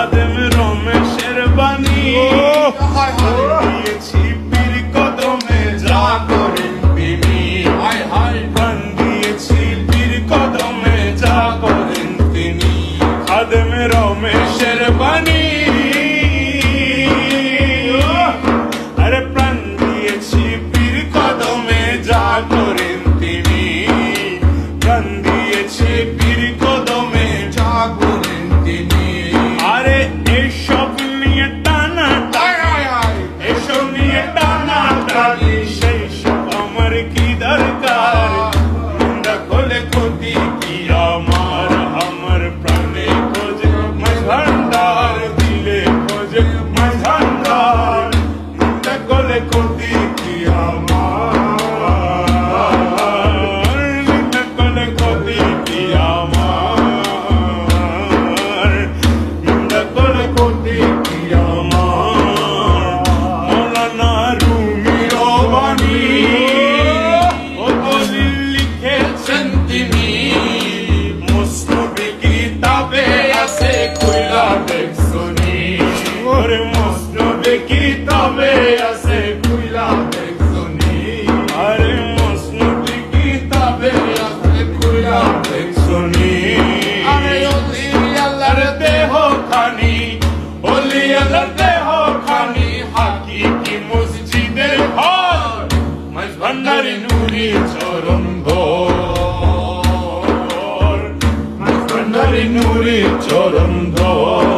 খাদেম রমেশের বাণী দিয়েছি পীর কদমে যা করেন তিনি গান দিয়েছি পীর কদমে যা করেন তিনি খাদেম রমেশের বাণী আরে প্রাণ দিয়েছি পীর কদমে যা করেন তিনি প্রাণ দিয়েছি পীর কদমে যা করেন তিনি আরে এসব নিয়ে টানা এসব নিয়ে টানা টানি সেই সব আমার কি দরকার নিন্দা করলে ক্ষতি কি আমার প্রাণে খোঁজে মাঝভান্ডার দিলে খোঁজে মাঝভান্ডার নিন্দা করলে ক্ষতি কি আমার নিন্দা করলে ক্ষতি কি আমার নিন্দা করলে ক্ষতি কি আমার মৌলানা রুমির বাণী ও দলিল লিখেছেন তিনি মুসনবী কিতাবে আছে খুইলা দেখছনি ওরে মুসনবী কিতাবে আছে খুইলা দেখছনি আরে মুসনবী কিতাবে আছে খুইলা দেখছনি আরে ওলি আল্লাহর দেহ খানি ওলি আল্লাহর দেহ খানি হাকিকি মসজিদের ঘর মাঝভান্ডারি নুরি চরণ ধর মাঝভান্ডারি নুরি চরণ ধর